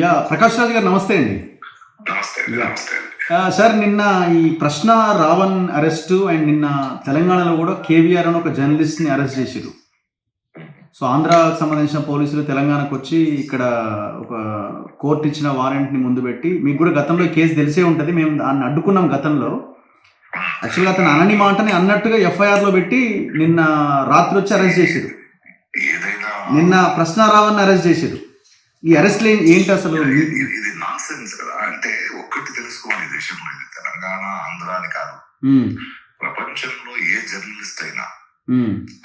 Yeah Prakash Raj గారు నమస్తే అండి. నమస్తే అండి. యా నమస్తే అండి. సార్ నిన్న ఈ ప్రశ్న రావణ్ అరెస్టు అండ్ నిన్న తెలంగాణలో కూడా కేవీఆర్ అని ఒక జర్నలిస్ట్ని అరెస్ట్ చేశారు. సో ఆంధ్రాకు సంబంధించిన పోలీసులు తెలంగాణకు వచ్చి ఇక్కడ ఒక కోర్టు ఇచ్చిన వారెంట్ని ముందు పెట్టి, మీకు కూడా గతంలో ఈ కేసు తెలిసే ఉంటుంది, మేము దాన్ని అడ్డుకున్నాం గతంలో. యాక్చువల్గా అతను అనని మాటని అన్నట్టుగా ఎఫ్ఐఆర్లో పెట్టి నిన్న రాత్రి వచ్చి అరెస్ట్ చేశారు. ఏదైనా నిన్న ప్రశ్న రావణ్ అరెస్ట్ చేశారు. ఈ అరెస్ట్లు ఏంటి అసలు? ఇది నాన్ సెన్స్ కదా. అంటే ఒక్కటి తెలుసుకోవాలి, దేశంలో ఇది తెలంగాణ ఆంధ్ర అని కాదు, ప్రపంచంలో ఏ జర్నలిస్ట్ అయినా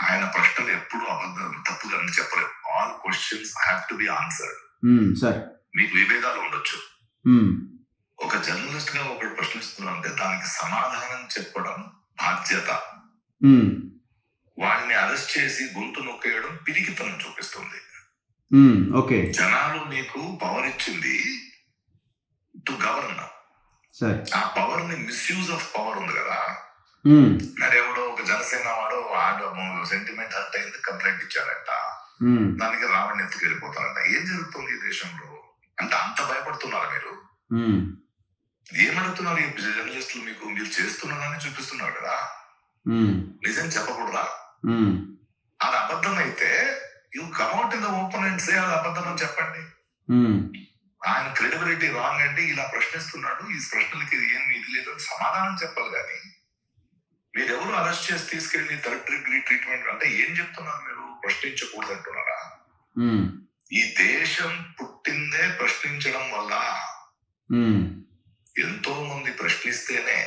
ఆయన ప్రశ్నలు ఎప్పుడు అబద్ధం తప్పుదని చెప్పలేవు. All questions have to be answered. Sir మీకు విభేదాలు ఉండొచ్చు. ఒక జర్నలిస్ట్ గా ఒకటి ప్రశ్నిస్తున్నారంటే దానికి సమాధానం చెప్పడం బాధ్యత. వాడిని అరెస్ట్ చేసి గొంతు నొక్కేయడం పిరికితనం చూపిస్తుంది. ఓకే, జనాలు మీకు పవర్ ఇచ్చింది టు గవర్న్. ఆ పవర్ ని మిస్యూజ్ ఆఫ్ పవర్ ఉంది కదా. మరి ఎవడో ఒక జనసేన వాడు సెంటిమెంట్ హర్ట్ అయింది, కంప్లైంట్ ఇచ్చారంట, దానికి రావణ్ ఎత్తుకు వెళ్ళిపోతారంట. ఏం జరుగుతుంది ఈ దేశంలో? అంటే అంత భయపడుతున్నారా మీరు? ఏమడుగుతున్నారు ఈ జర్నలిస్టులు? మీరు చేస్తున్నారని చూపిస్తున్నారు కదా. నిజం చెప్పకూడదా? అది అబద్ధం అయితే you come out in the open and say అది అబద్ధం అని చెప్పండి. ఆయన క్రెడిబిలిటీ రాంగ్ అండి, ఇలా ప్రశ్నిస్తున్నాడు, ఈ ప్రశ్నలకి ఏం ఇది లేదు అని సమాధానం చెప్పాలి. కానీ మీరెవరు అరెస్ట్ చేసి తీసుకెళ్లి థర్డ్ డిగ్రీ ట్రీట్మెంట్ అంటే ఏం చెప్తున్నారు మీరు? ప్రశ్నించకూడదు అంటున్నారా? ఈ దేశం పుట్టిందే ప్రశ్నించడం వల్ల. ఎంతో మంది ప్రశ్నిస్తేనే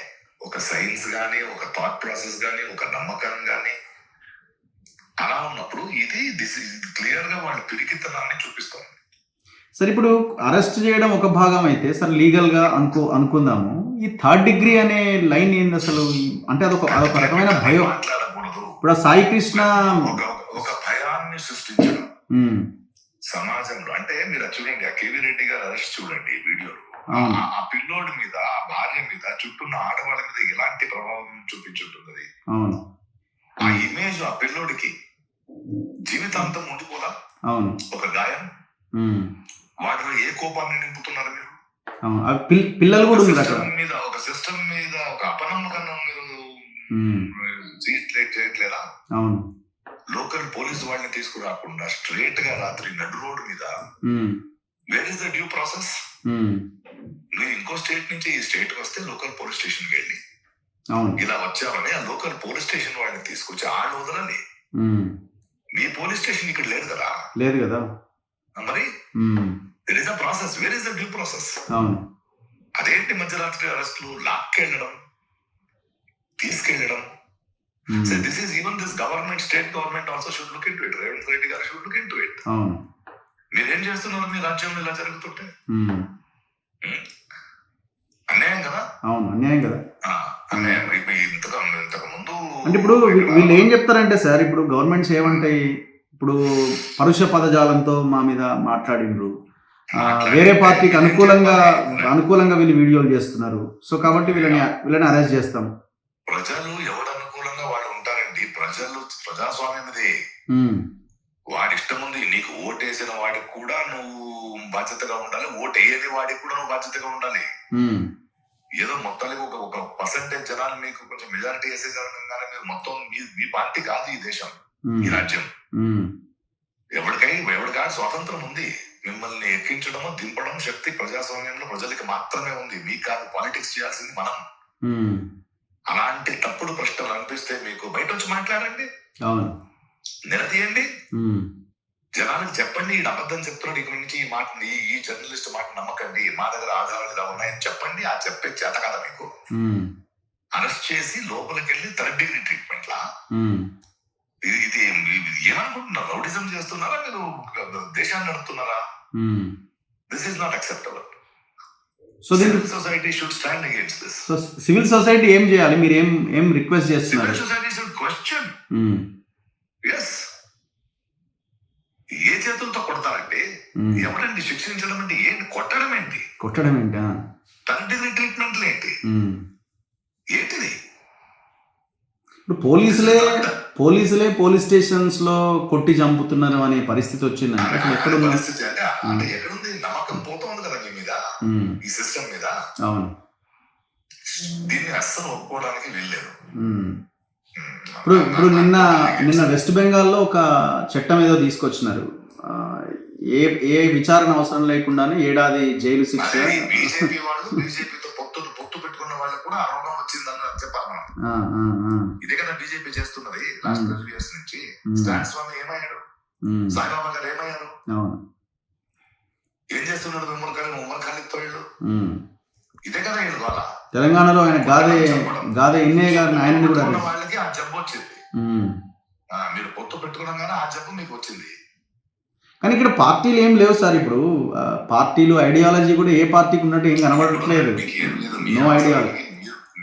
ఒక సైన్స్ గానీ, ఒక థాట్ ప్రాసెస్ గానీ, ఒక నమ్మకం గానీ అలా ఉన్నప్పుడు దిస్ క్లియర్ గా వాళ్ళ పిరికితనాన్ని చూపిస్తుంది. సార్ ఇప్పుడు అరెస్ట్ చేయడం ఒక భాగం అయితే, సార్ లీగల్ గా అనుకుందాము, ఈ థర్డ్ డిగ్రీ అనే లైన్ ఏంది అసలు? అంటే అదొక రకమైన భయం. మాట్లాడకూడదు. ఇప్పుడు సాయి కృష్ణ ఒక భయాన్ని సృష్టించడం సమాజంలో. అంటే మీరు చూడండి, ఆ కేవీ రెడ్డి గారు అరెస్ట్ చూడండి వీడియోలో. ఆ పిల్లోడి మీద, ఆ భార్య మీద, చుట్టూన్న ఆడవాళ్ళ మీద ఎలాంటి ప్రభావం చూపించుంటుంది. ఆ ఇమేజ్ ఆ పిల్లోడికి జీవితాంతం ఉండిపోదా? ఒక గాయం. వాటిలో ఏ కోపాన్ని నింపుతున్నారు మీరు? పిల్లలు కూడా మీద, ఒక సిస్టమ్ మీద ఒక అపనమ్మకం మీరు చేయట్లేదా? లోకల్ పోలీసు వాళ్ళని తీసుకురాకుండా స్ట్రేట్ గా రాత్రి నడు రోడ్డు మీద where is the due process? నువ్వు ఇంకో స్టేట్ నుంచి ఈ స్టేట్ వస్తే లోకల్ పోలీస్ స్టేషన్ కి వెళ్ళి ఇలా వచ్చామని ఆ లోకల్ పోలీస్ స్టేషన్ వాళ్ళని తీసుకొచ్చి ఆళ్ళు వదలని. మీ పోలీస్ స్టేషన్ ఇక్కడ లేదు కదా. లేదు కదా. మరి there is a process. Where is the due process? అదేంటి మధ్యరాత్రి అరెస్టులు, లాక్కెళ్ళడం, తీసుకెళ్ళడం? So this is even this government, state government also should look into it. Revanth Reddy garu should look into it. మీరేం చేస్తున్నారు మీ రాజ్యంలో ఇలా జరుగుతుంటే? అన్యాయం కదా. అన్యాయం కదా. అన్యాయం. ఇంతకు ముందు అంటే ఇప్పుడు వీళ్ళు ఏం చెప్తారంటే సార్, ఇప్పుడు గవర్నమెంట్స్ ఏమంటాయి, ఇప్పుడు పరుష పదజాలంతో మా మీద మాట్లాడిండ్రు, వేరే పార్టీకి అనుకూలంగా వీళ్ళు వీడియోలు చేస్తున్నారు, సో కాబట్టి వీళ్ళని అరెస్ట్ చేస్తాం. ప్రజలు ఎవరు అనుకూలంగా వాళ్ళు ఉంటారండి. ప్రజాస్వామ్యమిది. వాడి ఇష్టం ఉంది. నీకు ఓటేసిన వాడికి కూడా నువ్వు బాధ్యతగా ఉండాలి, ఓటు వేయని వాడికి కూడా నువ్వు బాధ్యతగా ఉండాలి. ఏదో మొత్తానికి ఒక పర్సెంటేజ్ జనాలు మీకు కొంచెం మెజారిటీ వేసేసారనగానే మీరు మొత్తం మీ పార్టీ కాదు ఈ దేశం, ఈ రాజ్యం. ఎవరికైనా స్వాతంత్రం ఉంది. మిమ్మల్ని ఎక్కించడము, దింపడం శక్తి ప్రజాస్వామ్యంలో ప్రజలకి మాత్రమే ఉంది, మీకు కాదు. పాలిటిక్స్ చేయాల్సింది మనం. అలాంటి తప్పుడు ప్రశ్నలు అనిపిస్తే మీకు బయట వచ్చి మాట్లాడండి, నిలదీయండి, జనాలకు చెప్పండి ఈ అబద్ధం చెప్తున్నాడు, ఇక్కడ నుంచి ఈ మాట, ఈ జర్నలిస్ట్ మాట నమ్మకండి, మా దగ్గర ఆధారాలు ఇలా ఉన్నాయని చెప్పండి. ఆ చెప్పే చేత కదా మీకు. అరెస్ట్ చేసి లోపలికి వెళ్ళి థర్డ్ డిగ్రీ ట్రీట్మెంట్ లా ఇది ఏమనుకుంటున్నారు? రౌడిజం చేస్తున్నారా మీరు? దేశాన్ని నడుపుతున్నారా? This is not acceptable. So civil society should stand against this. So civil society ఏం చేయాలి? మీరు ఏం రిక్వెస్ట్ చేస్తున్నారు? Civil society should question. yes, ఏ చేతులతో కొడతారండి? ఎవరండి శిక్షించడం అంటే ఏంటి? కొట్టడం ఏంటి? థర్డ్ డిగ్రీ ట్రీట్మెంట్లు ఏంటి? ఏంటిది? ఇప్పుడు పోలీసులే పోలీస్ స్టేషన్స్ లో కొట్టి చంపుతున్నారు అనే పరిస్థితి వచ్చిందంటే పరిస్థితి అంటే ఎక్కడుంది నమ్మకం? అస్సలు ఒప్పుకోవడానికి వీల్లేదు. ఉమ్. ఇప్పుడు నిన్న వెస్ట్ బెంగాల్లో ఒక చట్టం ఏదో తీసుకొచ్చినారు. ఆ, ఏ ఏ విచారణ అవసరం లేకుండానే ఏడాది జైలు శిక్ష. బీజేపీ వాళ్ళు బీజేపీతో పొత్తు పెట్టుకున్న వాళ్ళకు కూడా అర్హం వచ్చిందని చెప్పాలి మనం. ఆ, ఆ, ఆ. ఇదే కదా బీజేపీ చేస్తున్నది లాస్ట్ 12 years నుంచి. స్టాన్ స్వామి ఏమయ్యాడు, సాయిబాబా గారు ఏమయ్యారు, అవును. ఏం చేస్తున్నాడు ఉమ్మర్ ఖాళీతో వీళ్ళు? ఇదే కదా వీళ్ళు వాళ్ళ తెలంగాణలో ఆయన గాదే ఎన్ఏ గారిని ఆయనని కూడా వాళ్ళకి ఆ జబ్బు వచ్చింది. మీరు పొత్తు పెట్టుకున్నాగానే ఆ జబ్బు మీకు వచ్చింది. కానీ ఇక్కడ పార్టీలు ఏం లేవు సార్. ఇప్పుడు పార్టీలు ఐడియాలజీ కూడా ఏ పార్టీకి ఉన్నట్టు ఏం కనబడట్లేదు. No ideology.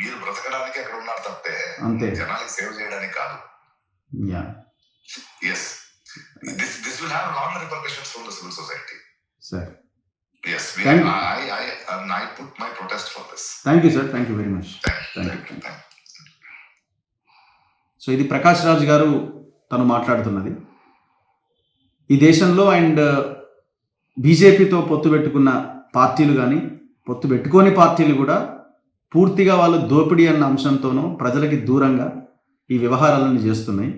మీరు బ్రతకడానికి అక్కడ ఉన్నారు తప్పే, అంతే, జనానికి సేవ చేయడానికి కాదు. Yeah, yes, this will have long repercussions from the civil society. sir. Yes, I put my protest for this. Thank you, sir. Thank you very much. Thank you. So ఇది ప్రకాష్ రాజ్ గారు తను మాట్లాడుతున్నది. ఈ దేశంలో అండ్ బీజేపీతో పొత్తు పెట్టుకున్న పార్టీలు కానీ పొత్తు పెట్టుకోని పార్టీలు కూడా పూర్తిగా వాళ్ళు దోపిడీ అన్న అంశంతోనూ ప్రజలకి దూరంగా ఈ వ్యవహారాలను చేస్తున్నాయి.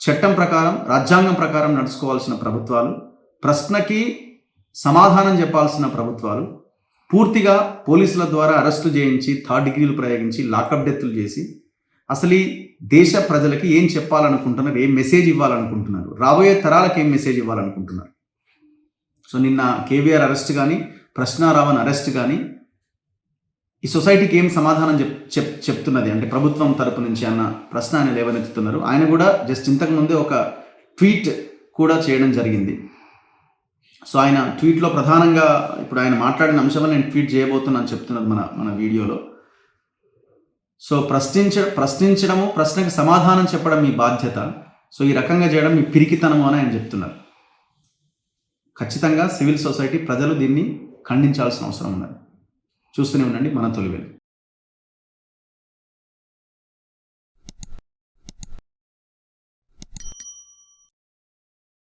చట్టం ప్రకారం, రాజ్యాంగం ప్రకారం నడుచుకోవాల్సిన ప్రభుత్వాలు, ప్రశ్నకి సమాధానం చెప్పాల్సిన ప్రభుత్వాలు పూర్తిగా పోలీసుల ద్వారా అరెస్టు చేయించి, 3rd డిగ్రీలు ప్రయోగించి, లాకప్ డెత్తులు చేసి అసలు ఈ దేశ ప్రజలకి ఏం చెప్పాలనుకుంటున్నారు, ఏం మెసేజ్ ఇవ్వాలనుకుంటున్నారు, రాబోయే తరాలకు ఏం మెసేజ్ ఇవ్వాలనుకుంటున్నారు. సో నిన్న కేవీఆర్ అరెస్ట్ కానీ, ప్రశ్న రావణ్ అరెస్ట్ కానీ ఈ సొసైటీకి ఏం సమాధానం చెప్తున్నది అంటే ప్రభుత్వం తరపు నుంచి అన్న ప్రశ్న ఆయన లేవనెత్తుతున్నారు. ఆయన కూడా జస్ట్ ఇంతకుముందే ఒక ట్వీట్ కూడా చేయడం జరిగింది. సో ఆయన ట్వీట్లో ప్రధానంగా ఇప్పుడు ఆయన మాట్లాడిన అంశం నేను ట్వీట్ చేయబోతున్నాను చెప్తున్నది మన వీడియోలో. సో ప్రశ్నించడము, ప్రశ్నకు సమాధానం చెప్పడం మీ బాధ్యత. సో ఈ రకంగా చేయడం మీ పిరికితనము అని ఆయన చెప్తున్నారు. ఖచ్చితంగా సివిల్ సొసైటీ, ప్రజలు దీన్ని ఖండించాల్సిన అవసరం ఉన్నది. చూస్తూనే ఉండండి మన తొలి వెలుగు.